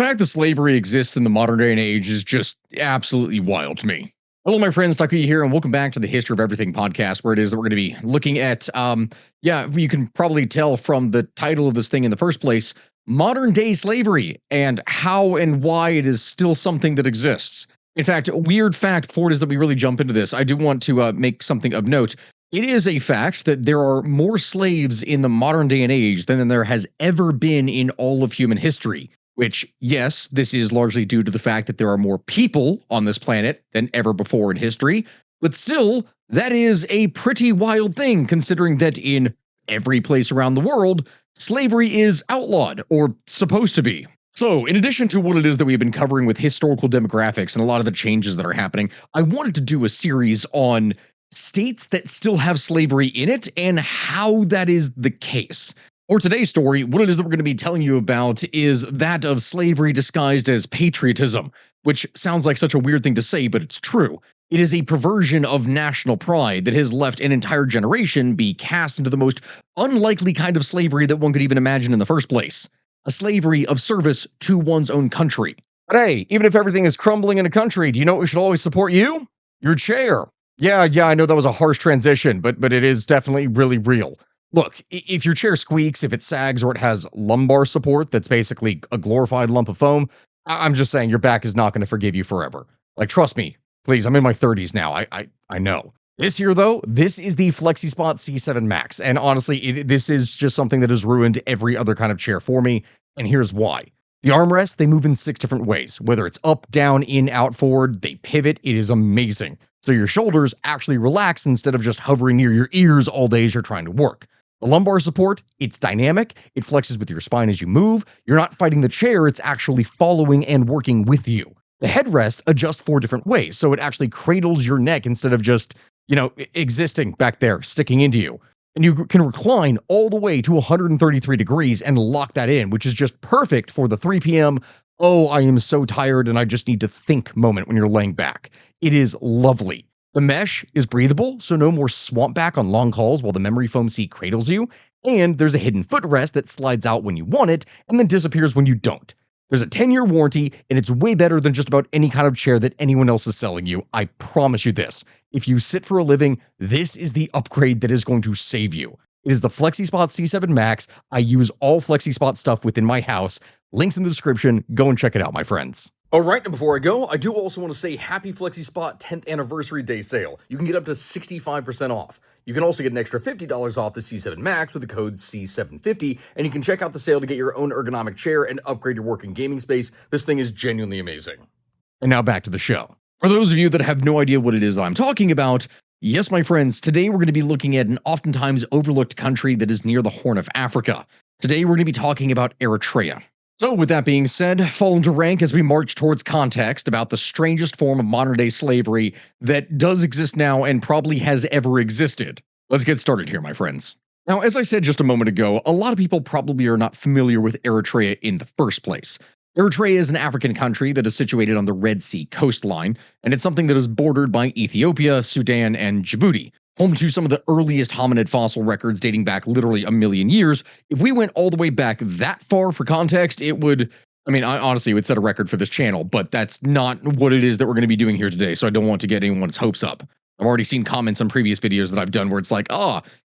The fact that slavery exists in the modern day and age is just absolutely wild to me. Hello, my friends, Takuya here, and welcome back to the History of Everything podcast, where it is that we're going to be looking at, you can probably tell from the title of this thing in the first place, modern day slavery, and how and why it is still something that exists. In fact, a weird fact before it is that we really jump into this, I do want to make something of note. It is a fact that there are more slaves in the modern day and age than there has ever been in all of human history. Which, yes, this is largely due to the fact that there are more people on this planet than ever before in history, but still, that is a pretty wild thing considering that in every place around the world, slavery is outlawed, or supposed to be. So, in addition to what it is that we've been covering with historical demographics and a lot of the changes that are happening, I wanted to do a series on states that still have slavery in it and how that is the case. For today's story, what it is that we're going to be telling you about is that of slavery disguised as patriotism, which sounds like such a weird thing to say, but it's true. It is a perversion of national pride that has left an entire generation be cast into the most unlikely kind of slavery that one could even imagine in the first place. A slavery of service to one's own country. But hey, even if everything is crumbling in a country, do you know what should always support you? Your chair. Yeah, I know that was a harsh transition, but it is definitely really real. Look, if your chair squeaks, if it sags, or it has lumbar support that's basically a glorified lump of foam, I'm just saying your back is not going to forgive you forever. Like, trust me, please, I'm in my 30s now, I know. This year, though, this is the FlexiSpot C7 Max, and honestly, this is just something that has ruined every other kind of chair for me, and here's why. The armrests, they move in 6 different ways, whether it's up, down, in, out, forward, they pivot, it is amazing. So your shoulders actually relax instead of just hovering near your ears all day as you're trying to work. The lumbar support, it's dynamic, it flexes with your spine as you move, you're not fighting the chair, it's actually following and working with you. The headrest adjusts 4 different ways, so it actually cradles your neck instead of just, existing back there, sticking into you. And you can recline all the way to 133 degrees and lock that in, which is just perfect for the 3 p.m., oh, I am so tired and I just need to think moment when you're laying back. It is lovely. The mesh is breathable, so no more swamp back on long hauls while the memory foam seat cradles you, and there's a hidden footrest that slides out when you want it and then disappears when you don't. There's a 10-year warranty, and it's way better than just about any kind of chair that anyone else is selling you. I promise you this. If you sit for a living, this is the upgrade that is going to save you. It is the FlexiSpot C7 Max. I use all FlexiSpot stuff within my house. Links in the description. Go and check it out, my friends. All right, and before I go, I do also want to say happy FlexiSpot 10th Anniversary Day Sale. You can get up to 65% off. You can also get an extra $50 off the C7 Max with the code C750, and you can check out the sale to get your own ergonomic chair and upgrade your working gaming space. This thing is genuinely amazing. And now back to the show. For those of you that have no idea what it is that I'm talking about, yes, my friends, today we're going to be looking at an oftentimes overlooked country that is near the Horn of Africa. Today we're going to be talking about Eritrea. So with that being said, fall into rank as we march towards context about the strangest form of modern-day slavery that does exist now and probably has ever existed. Let's get started here, my friends. Now, as I said just a moment ago, a lot of people probably are not familiar with Eritrea in the first place. Eritrea is an African country that is situated on the Red Sea coastline, and it's something that is bordered by Ethiopia, Sudan, and Djibouti. Home to some of the earliest hominid fossil records dating back literally a million years. If we went all the way back that far for context, it would, honestly, it would set a record for this channel, but that's not what it is that we're going to be doing here today, so I don't want to get anyone's hopes up. I've already seen comments on previous videos that I've done where it's like,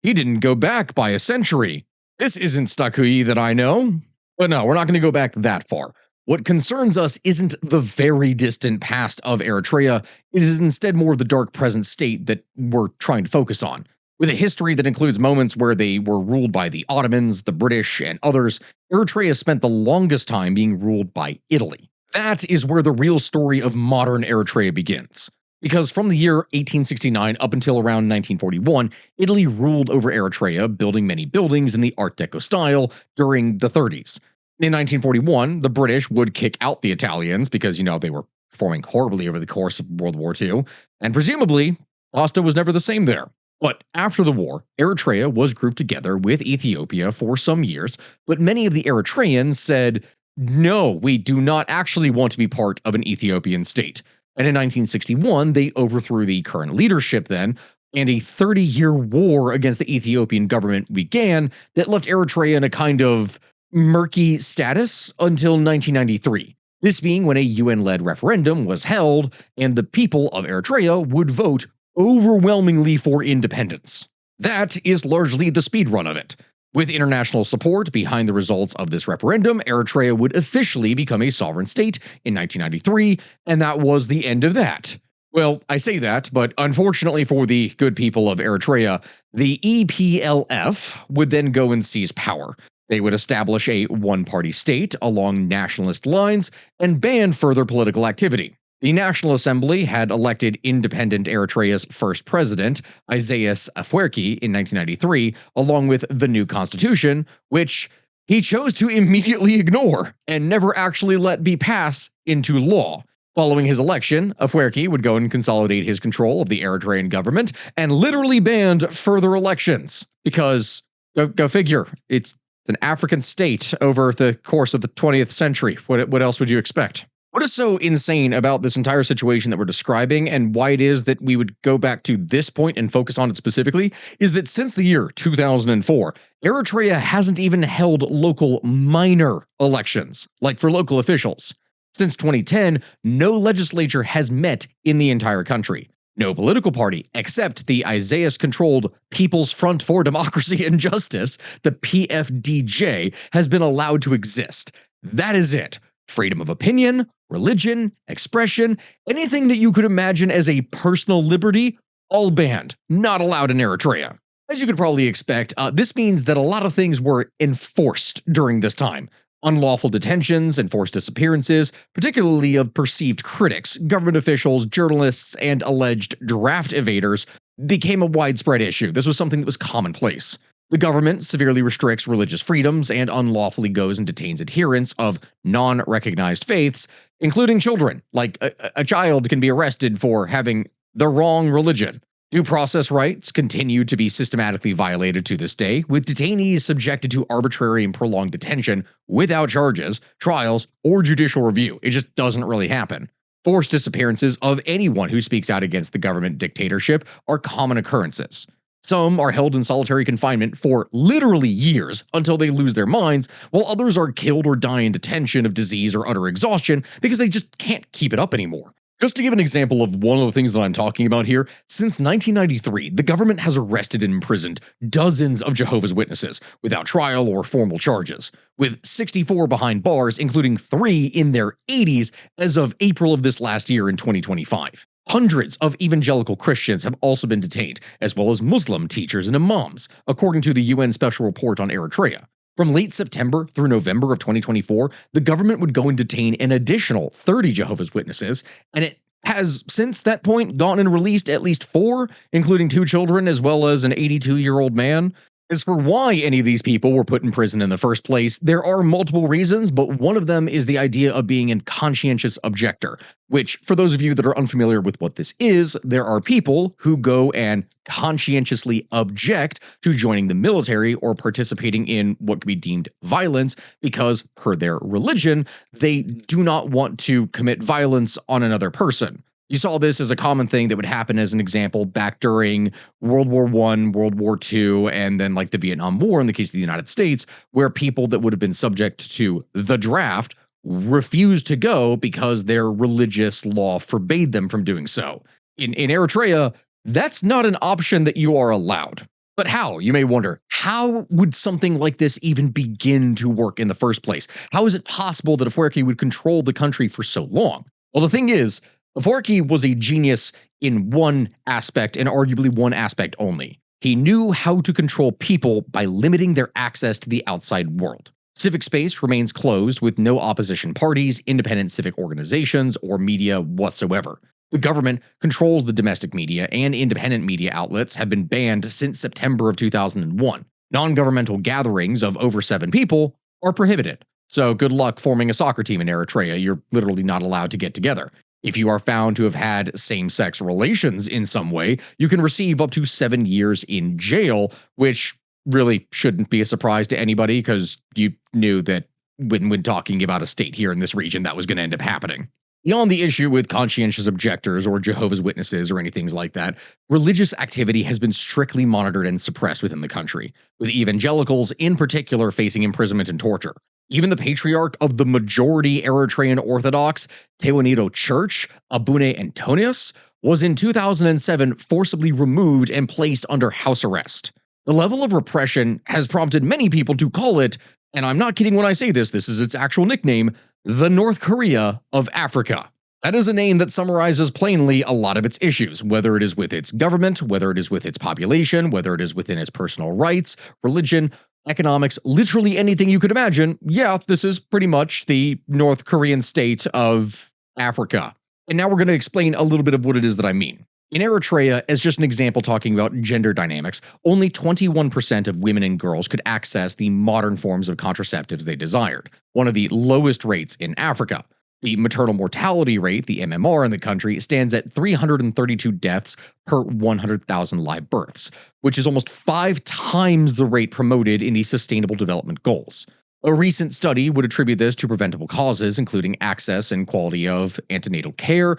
he didn't go back by a century. This isn't Stakui that I know. But no, we're not going to go back that far. What concerns us isn't the very distant past of Eritrea, it is instead more the dark present state that we're trying to focus on. With a history that includes moments where they were ruled by the Ottomans, the British, and others, Eritrea spent the longest time being ruled by Italy. That is where the real story of modern Eritrea begins. Because from the year 1869 up until around 1941, Italy ruled over Eritrea, building many buildings in the Art Deco style during the 30s. In 1941, the British would kick out the Italians because, they were performing horribly over the course of World War II, and presumably, pasta was never the same there. But after the war, Eritrea was grouped together with Ethiopia for some years, but many of the Eritreans said, no, we do not actually want to be part of an Ethiopian state. And in 1961, they overthrew the current leadership then, and a 30-year war against the Ethiopian government began that left Eritrea in a kind of murky status until 1993. This being when a UN-led referendum was held and the people of Eritrea would vote overwhelmingly for independence. That is largely the speedrun of it. With international support behind the results of this referendum, Eritrea would officially become a sovereign state in 1993, and that was the end of that. Well, I say that, but unfortunately for the good people of Eritrea, the EPLF would then go and seize power. They would establish a one-party state along nationalist lines and ban further political activity. The National Assembly had elected independent Eritrea's first president, Isaias Afwerki, in 1993, along with the new constitution, which he chose to immediately ignore and never actually let be passed into law. Following his election, Afwerki would go and consolidate his control of the Eritrean government and literally banned further elections. Because, go figure, it's an African state over the course of the 20th century. What else would you expect? What is so insane about this entire situation that we're describing and why it is that we would go back to this point and focus on it specifically is that since the year 2004, Eritrea hasn't even held local minor elections, like for local officials. Since 2010, no legislature has met in the entire country. No political party, except the Isaias-controlled People's Front for Democracy and Justice, the PFDJ, has been allowed to exist. That is it. Freedom of opinion, religion, expression, anything that you could imagine as a personal liberty, all banned, not allowed in Eritrea. As you could probably expect, this means that a lot of things were enforced during this time. Unlawful detentions, enforced disappearances, particularly of perceived critics, government officials, journalists, and alleged draft evaders, became a widespread issue. This was something that was commonplace. The government severely restricts religious freedoms and unlawfully goes and detains adherents of non-recognized faiths, including children. Like a child can be arrested for having the wrong religion. Due process rights continue to be systematically violated to this day, with detainees subjected to arbitrary and prolonged detention without charges, trials, or judicial review. It just doesn't really happen. Forced disappearances of anyone who speaks out against the government dictatorship are common occurrences. Some are held in solitary confinement for literally years until they lose their minds, while others are killed or die in detention of disease or utter exhaustion because they just can't keep it up anymore. Just to give an example of one of the things that I'm talking about here, since 1993, the government has arrested and imprisoned dozens of Jehovah's Witnesses without trial or formal charges, with 64 behind bars, including 3 in their 80s as of April of this last year in 2025. Hundreds of evangelical Christians have also been detained, as well as Muslim teachers and imams, according to the UN Special Report on Eritrea. From late September through November of 2024, the government would go and detain an additional 30 Jehovah's Witnesses, and it has since that point gone and released at least 4, including 2 children as well as an 82-year-old man. As for why any of these people were put in prison in the first place, there are multiple reasons, but one of them is the idea of being a conscientious objector, which, for those of you that are unfamiliar with what this is, there are people who go and conscientiously object to joining the military or participating in what could be deemed violence because, per their religion, they do not want to commit violence on another person. You saw this as a common thing that would happen, as an example, back during World War I, World War II, and then like the Vietnam War in the case of the United States, where people that would have been subject to the draft refused to go because their religious law forbade them from doing so. In Eritrea, that's not an option that you are allowed. But how? You may wonder, how would something like this even begin to work in the first place? How is it possible that Afwerki would control the country for so long? Well, the thing is, Afwerki was a genius in one aspect, and arguably one aspect only. He knew how to control people by limiting their access to the outside world. Civic space remains closed with no opposition parties, independent civic organizations, or media whatsoever. The government controls the domestic media, and independent media outlets have been banned since September of 2001. Non-governmental gatherings of over 7 people are prohibited. So good luck forming a soccer team in Eritrea. You're literally not allowed to get together. If you are found to have had same-sex relations in some way, you can receive up to 7 years in jail, which really shouldn't be a surprise to anybody because you knew that when talking about a state here in this region, that was going to end up happening. Beyond the issue with conscientious objectors or Jehovah's Witnesses or anything like that, religious activity has been strictly monitored and suppressed within the country, with evangelicals in particular facing imprisonment and torture. Even the patriarch of the majority Eritrean Orthodox Tewanito Church, Abune Antonius, was in 2007 forcibly removed and placed under house arrest. The level of repression has prompted many people to call it, and I'm not kidding when I say this is its actual nickname, the North Korea of Africa. That is a name that summarizes plainly a lot of its issues, whether it is with its government, whether it is with its population, whether it is within its personal rights, religion, economics, literally anything you could imagine. Yeah, this is pretty much the North Korean state of Africa. And now we're going to explain a little bit of what it is that I mean. In Eritrea, as just an example talking about gender dynamics, only 21% of women and girls could access the modern forms of contraceptives they desired, one of the lowest rates in Africa. The maternal mortality rate, the MMR, in the country stands at 332 deaths per 100,000 live births, which is almost 5 times the rate promoted in the Sustainable Development Goals. A recent study would attribute this to preventable causes, including access and quality of antenatal care,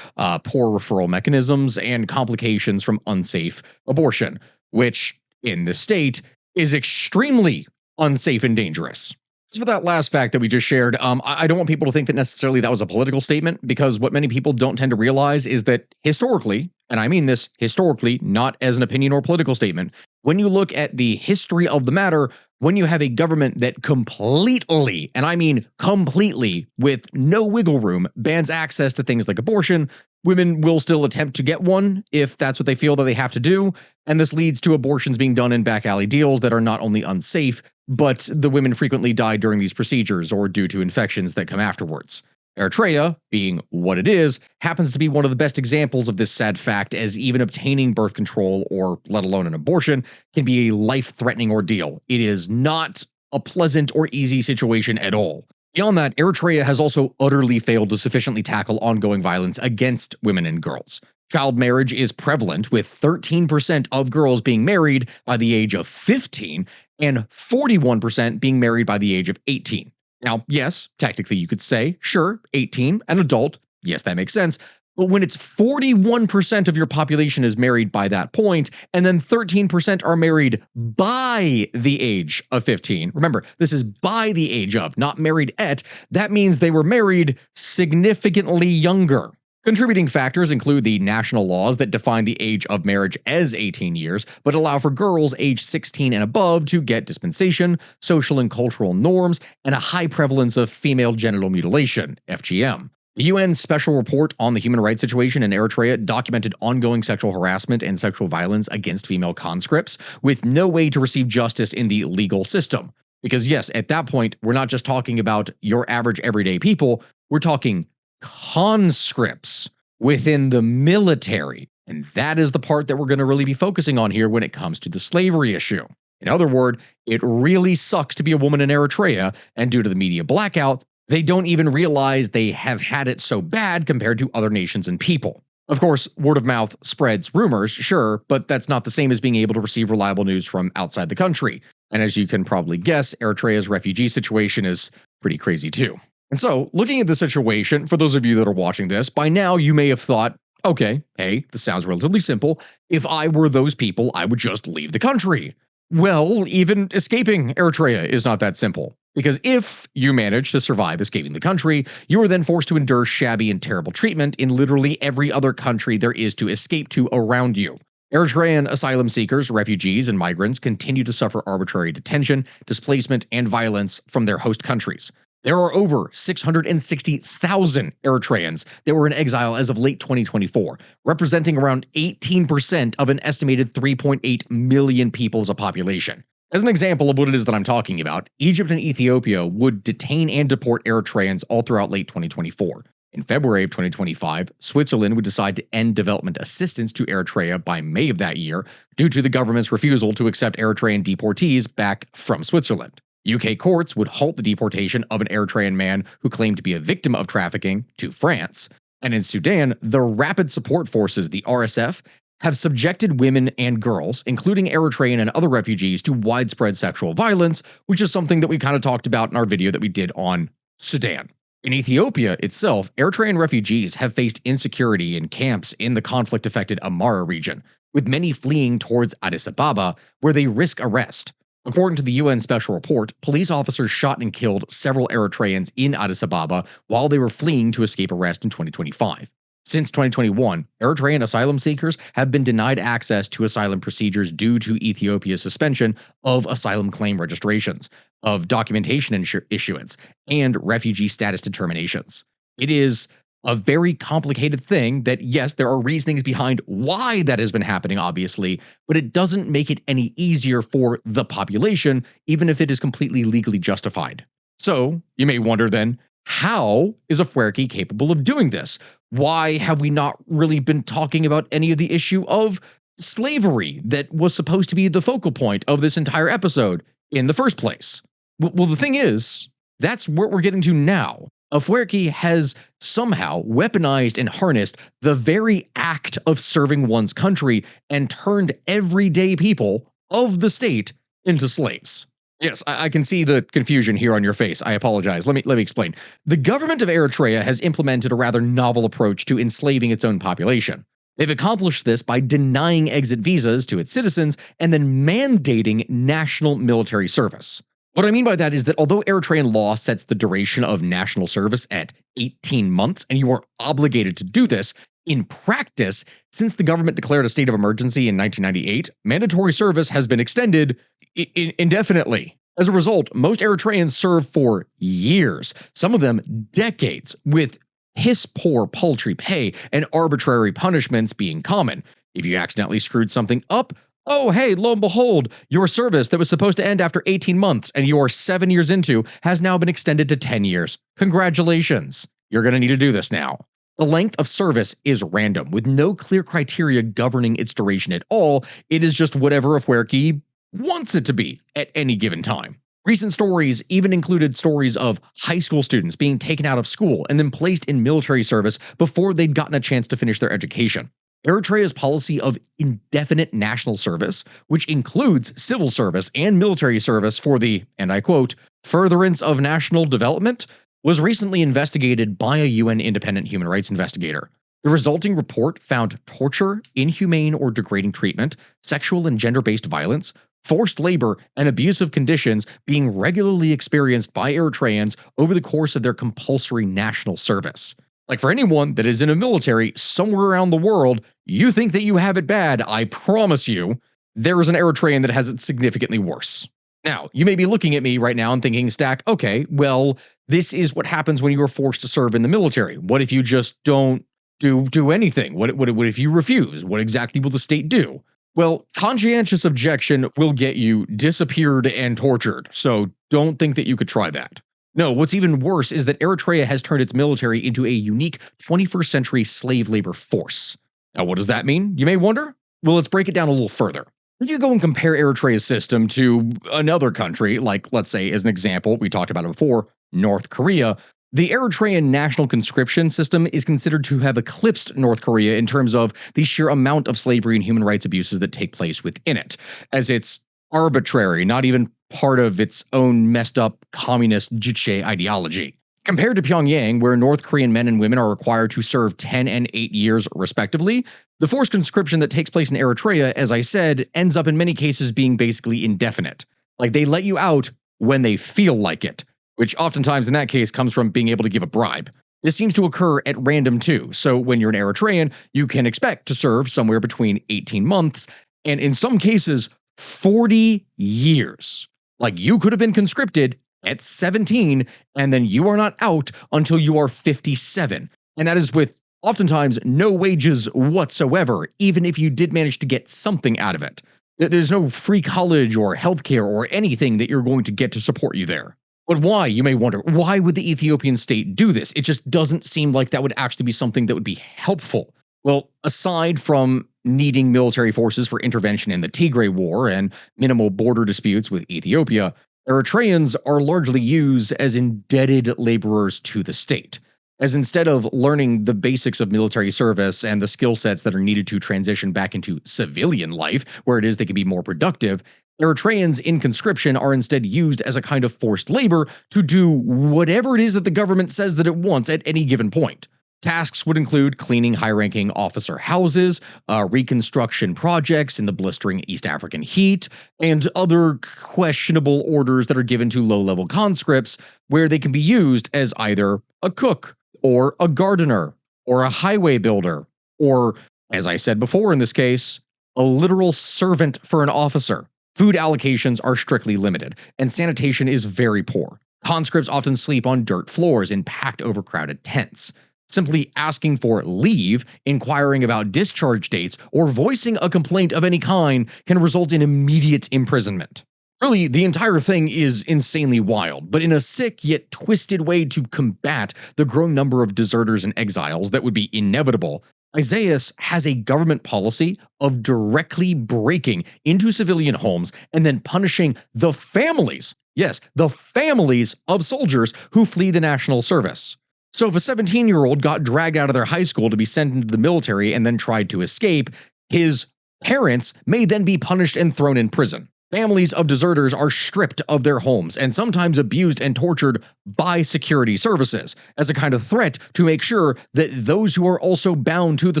poor referral mechanisms, and complications from unsafe abortion, which, in the state, is extremely unsafe and dangerous. As for that last fact that we just shared, I don't want people to think that necessarily that was a political statement, because what many people don't tend to realize is that historically, and I mean this historically, not as an opinion or political statement, when you look at the history of the matter, when you have a government that completely, and I mean completely, with no wiggle room, bans access to things like abortion, women will still attempt to get one if that's what they feel that they have to do, and this leads to abortions being done in back alley deals that are not only unsafe, but the women frequently die during these procedures or due to infections that come afterwards. Eritrea, being what it is, happens to be one of the best examples of this sad fact, as even obtaining birth control, or let alone an abortion, can be a life-threatening ordeal. It is not a pleasant or easy situation at all. Beyond that, Eritrea has also utterly failed to sufficiently tackle ongoing violence against women and girls. Child marriage is prevalent, with 13% of girls being married by the age of 15 and 41% being married by the age of 18. Now, yes, technically you could say, sure, 18, an adult, yes, that makes sense. But when it's 41% of your population is married by that point, and then 13% are married by the age of 15, remember, this is by the age of, not married at, that means they were married significantly younger. Contributing factors include the national laws that define the age of marriage as 18 years, but allow for girls aged 16 and above to get dispensation, social and cultural norms, and a high prevalence of female genital mutilation, FGM. The UN Special Report on the Human Rights Situation in Eritrea documented ongoing sexual harassment and sexual violence against female conscripts, with no way to receive justice in the legal system. Because yes, at that point, we're not just talking about your average everyday people, we're talking conscripts within the military. And that is the part that we're going to really be focusing on here when it comes to the slavery issue. In other words, it really sucks to be a woman in Eritrea, and due to the media blackout, they don't even realize they have had it so bad compared to other nations and people. Of course, word of mouth spreads rumors, sure, but that's not the same as being able to receive reliable news from outside the country. And as you can probably guess, Eritrea's refugee situation is pretty crazy too. And so, looking at the situation, for those of you that are watching this, by now you may have thought, okay, hey, this sounds relatively simple. If I were those people, I would just leave the country. Well, even escaping Eritrea is not that simple. Because if you manage to survive escaping the country, you are then forced to endure shabby and terrible treatment in literally every other country there is to escape to around you. Eritrean asylum seekers, refugees, and migrants continue to suffer arbitrary detention, displacement, and violence from their host countries. There are over 660,000 Eritreans that were in exile as of late 2024, representing around 18% of an estimated 3.8 million people as a population. As an example of what it is that I'm talking about, Egypt and Ethiopia would detain and deport Eritreans all throughout late 2024. In February of 2025, Switzerland would decide to end development assistance to Eritrea by May of that year due to the government's refusal to accept Eritrean deportees back from Switzerland. UK courts would halt the deportation of an Eritrean man who claimed to be a victim of trafficking to France. And in Sudan, the Rapid Support Forces, the RSF, have subjected women and girls, including Eritrean and other refugees, to widespread sexual violence, which is something that we kind of talked about in our video that we did on Sudan. In Ethiopia itself, Eritrean refugees have faced insecurity in camps in the conflict-affected Amara region, with many fleeing towards Addis Ababa, where they risk arrest. According to the UN special report, police officers shot and killed several Eritreans in Addis Ababa while they were fleeing to escape arrest in 2025. Since 2021, Eritrean asylum seekers have been denied access to asylum procedures due to Ethiopia's suspension of asylum claim registrations, of documentation issuance, and refugee status determinations. It is a very complicated thing that, yes, there are reasonings behind why that has been happening, obviously, but it doesn't make it any easier for the population, even if it is completely legally justified. So, you may wonder then, how is Afwerki capable of doing this? Why have we not really been talking about any of the issue of slavery that was supposed to be the focal point of this entire episode in the first place? Well, the thing is, that's what we're getting to now. Afwerki has somehow weaponized and harnessed the very act of serving one's country and turned everyday people of the state into slaves. Yes, I can see the confusion here on your face. I apologize. Let me explain. The government of Eritrea has implemented a rather novel approach to enslaving its own population. They've accomplished this by denying exit visas to its citizens and then mandating national military service. What I mean by that is that although Eritrean law sets the duration of national service at 18 months, and you are obligated to do this, in practice, since the government declared a state of emergency in 1998, mandatory service has been extended indefinitely. As a result, most Eritreans serve for years, some of them decades, with piss-poor paltry pay and arbitrary punishments being common. If you accidentally screwed something up, oh, hey, lo and behold, your service that was supposed to end after 18 months and you are 7 years into has now been extended to 10 years. Congratulations. You're going to need to do this now. The length of service is random, with no clear criteria governing its duration at all. It is just whatever Afwerki wants it to be at any given time. Recent stories even included stories of high school students being taken out of school and then placed in military service before they'd gotten a chance to finish their education. Eritrea's policy of indefinite national service, which includes civil service and military service for the, and I quote, furtherance of national development, was recently investigated by a UN independent human rights investigator. The resulting report found torture, inhumane or degrading treatment, sexual and gender-based violence, forced labor, and abusive conditions being regularly experienced by Eritreans over the course of their compulsory national service. Like, for anyone that is in a military somewhere around the world, you think that you have it bad. I promise you, there is an Eritrean that has it significantly worse. Now, you may be looking at me right now and thinking, Stack, okay, well, this is what happens when you are forced to serve in the military. What if you just don't do anything? What if you refuse? What exactly will the state do? Well, conscientious objection will get you disappeared and tortured, so don't think that you could try that. No, what's even worse is that Eritrea has turned its military into a unique 21st century slave labor force. Now, what does that mean, you may wonder? Well, let's break it down a little further. If you go and compare Eritrea's system to another country, like, let's say, as an example, we talked about it before, North Korea, the Eritrean national conscription system is considered to have eclipsed North Korea in terms of the sheer amount of slavery and human rights abuses that take place within it, as it's arbitrary, not even part of its own messed up communist juche ideology. Compared to Pyongyang, where North Korean men and women are required to serve 10 and 8 years respectively, the forced conscription that takes place in Eritrea, as I said, ends up in many cases being basically indefinite. Like, they let you out when they feel like it, which oftentimes in that case comes from being able to give a bribe. This seems to occur at random too, so when you're an Eritrean, you can expect to serve somewhere between 18 months and in some cases 40 years. Like, you could have been conscripted at 17 and then you are not out until you are 57. And that is with oftentimes no wages whatsoever, even if you did manage to get something out of it. There's no free college or healthcare or anything that you're going to get to support you there. But why, you may wonder, why would the Ethiopian state do this? It just doesn't seem like that would actually be something that would be helpful. Well, aside from needing military forces for intervention in the Tigray War and minimal border disputes with Ethiopia, Eritreans are largely used as indebted laborers to the state. As instead of learning the basics of military service and the skill sets that are needed to transition back into civilian life, where it is they can be more productive, Eritreans in conscription are instead used as a kind of forced labor to do whatever it is that the government says that it wants at any given point. Tasks would include cleaning high ranking officer houses, reconstruction projects in the blistering East African heat, and other questionable orders that are given to low level conscripts where they can be used as either a cook, or a gardener, or a highway builder, or, as I said before in this case, a literal servant for an officer. Food allocations are strictly limited, and sanitation is very poor. Conscripts often sleep on dirt floors in packed, overcrowded tents. Simply asking for leave, inquiring about discharge dates, or voicing a complaint of any kind can result in immediate imprisonment. Really, the entire thing is insanely wild, but in a sick yet twisted way to combat the growing number of deserters and exiles that would be inevitable. Isaias has a government policy of directly breaking into civilian homes and then punishing the families, yes, the families of soldiers who flee the national service. So if a 17-year-old got dragged out of their high school to be sent into the military and then tried to escape, his parents may then be punished and thrown in prison. Families of deserters are stripped of their homes and sometimes abused and tortured by security services as a kind of threat to make sure that those who are also bound to the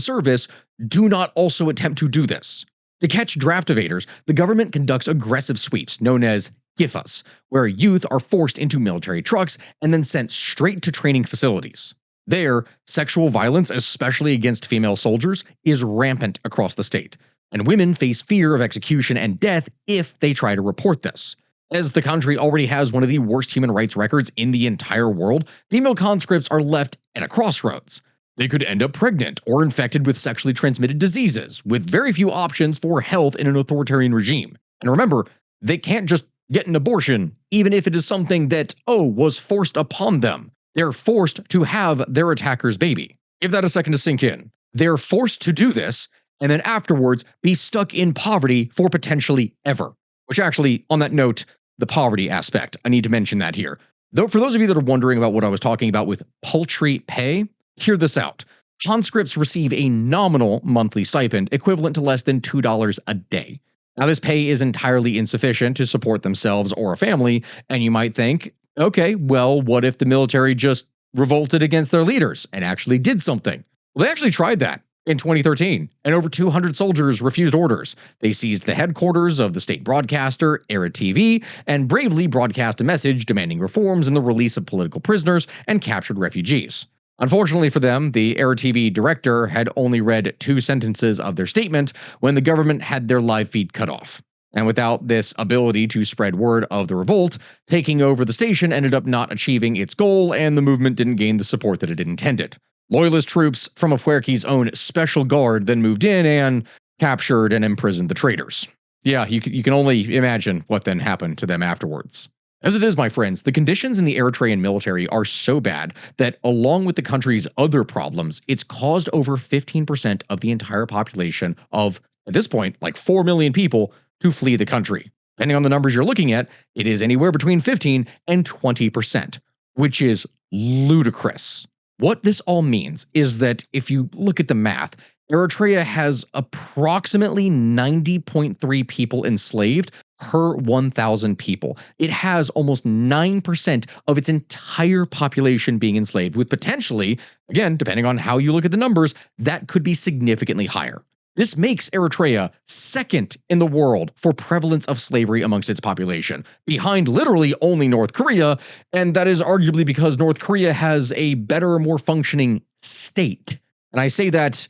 service do not also attempt to do this. To catch draft evaders, the government conducts aggressive sweeps known as gifas, where youth are forced into military trucks and then sent straight to training facilities. There, sexual violence, especially against female soldiers, is rampant across the state, and women face fear of execution and death if they try to report this. As the country already has one of the worst human rights records in the entire world, female conscripts are left at a crossroads. They could end up pregnant or infected with sexually transmitted diseases, with very few options for health in an authoritarian regime. And remember, they can't just get an abortion, even if it is something that, was forced upon them. They're forced to have their attacker's baby. Give that a second to sink in. They're forced to do this, and then afterwards be stuck in poverty for potentially ever. Which actually, on that note, the poverty aspect, I need to mention that here. Though for those of you that are wondering about what I was talking about with paltry pay, hear this out. Conscripts receive a nominal monthly stipend equivalent to less than $2 a day. Now, this pay is entirely insufficient to support themselves or a family, and you might think, okay, well, what if the military just revolted against their leaders and actually did something? Well, they actually tried that in 2013, and over 200 soldiers refused orders. They seized the headquarters of the state broadcaster, Eritrea, and bravely broadcast a message demanding reforms and the release of political prisoners and captured refugees. Unfortunately for them, the Eritrea director had only read 2 sentences of their statement when the government had their live feed cut off. And without this ability to spread word of the revolt, taking over the station ended up not achieving its goal, and the movement didn't gain the support that it intended. Loyalist troops from Afwerki's own special guard then moved in and captured and imprisoned the traitors. Yeah, you can only imagine what then happened to them afterwards. As it is, my friends, the conditions in the Eritrean military are so bad that, along with the country's other problems, it's caused over 15% of the entire population of, at this point, like 4 million people to flee the country. Depending on the numbers you're looking at, it is anywhere between 15 and 20%, which is ludicrous. What this all means is that if you look at the math, Eritrea has approximately 90.3 people enslaved per 1,000 people. It has almost 9% of its entire population being enslaved, with potentially, again, depending on how you look at the numbers, that could be significantly higher. This makes Eritrea second in the world for prevalence of slavery amongst its population, behind literally only North Korea, and that is arguably because North Korea has a better, more functioning state. And I say that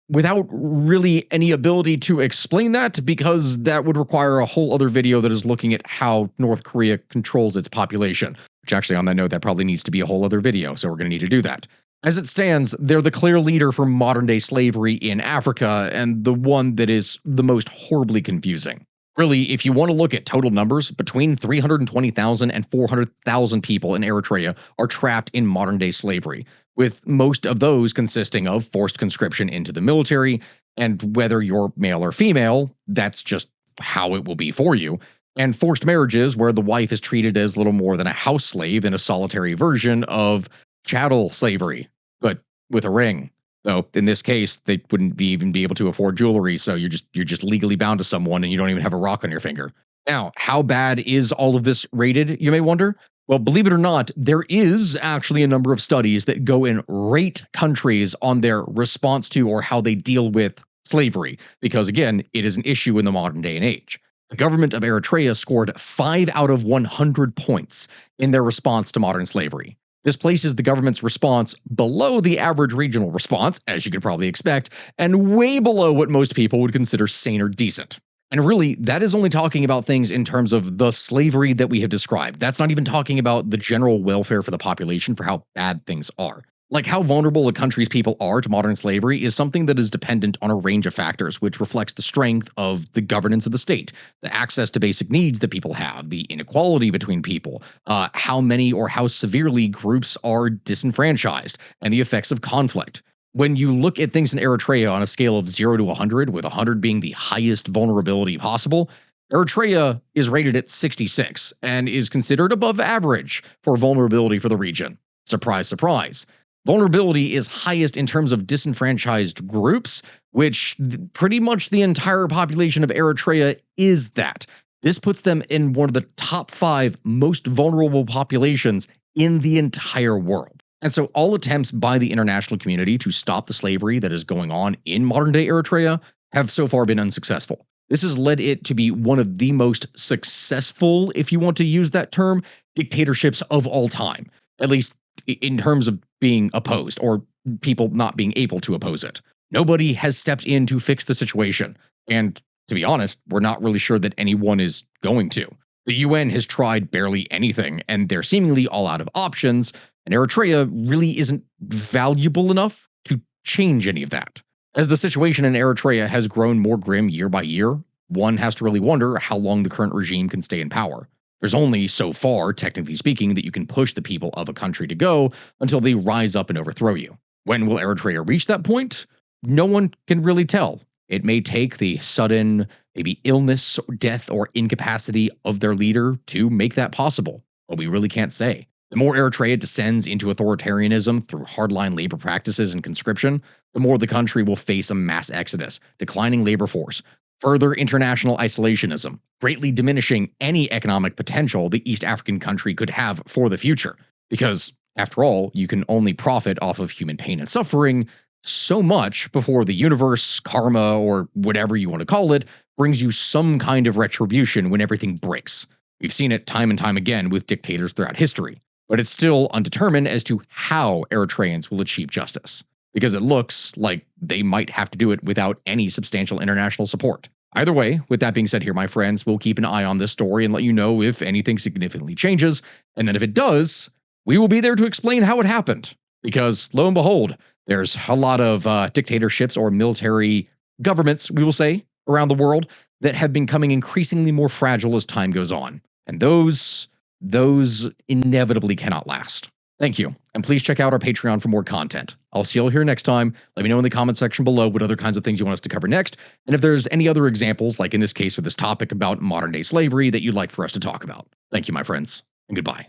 without really any ability to explain that, because that would require a whole other video that is looking at how North Korea controls its population, which actually, on that note, that probably needs to be a whole other video, so we're going to need to do that. As it stands, they're the clear leader for modern-day slavery in Africa, and the one that is the most horribly confusing. Really, if you want to look at total numbers, between 320,000 and 400,000 people in Eritrea are trapped in modern-day slavery, with most of those consisting of forced conscription into the military, and whether you're male or female, that's just how it will be for you, and forced marriages where the wife is treated as little more than a house slave in a solitary version of chattel slavery, but with a ring. Though in this case, they wouldn't even be able to afford jewelry, so you're just legally bound to someone and you don't even have a rock on your finger. Now, how bad is all of this rated, you may wonder? Well, believe it or not, there is actually a number of studies that go and rate countries on their response to or how they deal with slavery, because again, it is an issue in the modern day and age. The government of Eritrea scored 5 out of 100 points in their response to modern slavery. This places the government's response below the average regional response, as you could probably expect, and way below what most people would consider sane or decent. And really, that is only talking about things in terms of the slavery that we have described. That's not even talking about the general welfare for the population for how bad things are. Like how vulnerable a country's people are to modern slavery is something that is dependent on a range of factors, which reflects the strength of the governance of the state, the access to basic needs that people have, the inequality between people, how many or how severely groups are disenfranchised, and the effects of conflict. When you look at things in Eritrea on a scale of 0 to 100, with 100 being the highest vulnerability possible, Eritrea is rated at 66 and is considered above average for vulnerability for the region. Surprise, surprise. Vulnerability is highest in terms of disenfranchised groups, which pretty much the entire population of Eritrea is that. This puts them in one of the top 5 most vulnerable populations in the entire world. And so all attempts by the international community to stop the slavery that is going on in modern day Eritrea have so far been unsuccessful. This has led it to be one of the most successful, if you want to use that term, dictatorships of all time, at least in terms of being opposed or people not being able to oppose it. Nobody has stepped in to fix the situation. And to be honest, we're not really sure that anyone is going to. The UN has tried barely anything, and they're seemingly all out of options, and Eritrea really isn't valuable enough to change any of that. As the situation in Eritrea has grown more grim year by year, one has to really wonder how long the current regime can stay in power. There's only so far, technically speaking, that you can push the people of a country to go until they rise up and overthrow you. When will Eritrea reach that point? No one can really tell. It may take the sudden, maybe illness, death, or incapacity of their leader to make that possible, but we really can't say. The more Eritrea descends into authoritarianism through hardline labor practices and conscription, the more the country will face a mass exodus, declining labor force, further international isolationism, greatly diminishing any economic potential the East African country could have for the future. Because, after all, you can only profit off of human pain and suffering so much before the universe, karma, or whatever you want to call it, brings you some kind of retribution when everything breaks. We've seen it time and time again with dictators throughout history, but it's still undetermined as to how Eritreans will achieve justice, because it looks like they might have to do it without any substantial international support. Either way, with that being said here, my friends, we'll keep an eye on this story and let you know if anything significantly changes, and then if it does, we will be there to explain how it happened. Because, lo and behold, there's a lot of dictatorships or military governments, we will say, around the world that have been becoming increasingly more fragile as time goes on. And those inevitably cannot last. Thank you. And please check out our Patreon for more content. I'll see you all here next time. Let me know in the comment section below what other kinds of things you want us to cover next. And if there's any other examples, like in this case with this topic about modern day slavery, that you'd like for us to talk about. Thank you, my friends, and goodbye.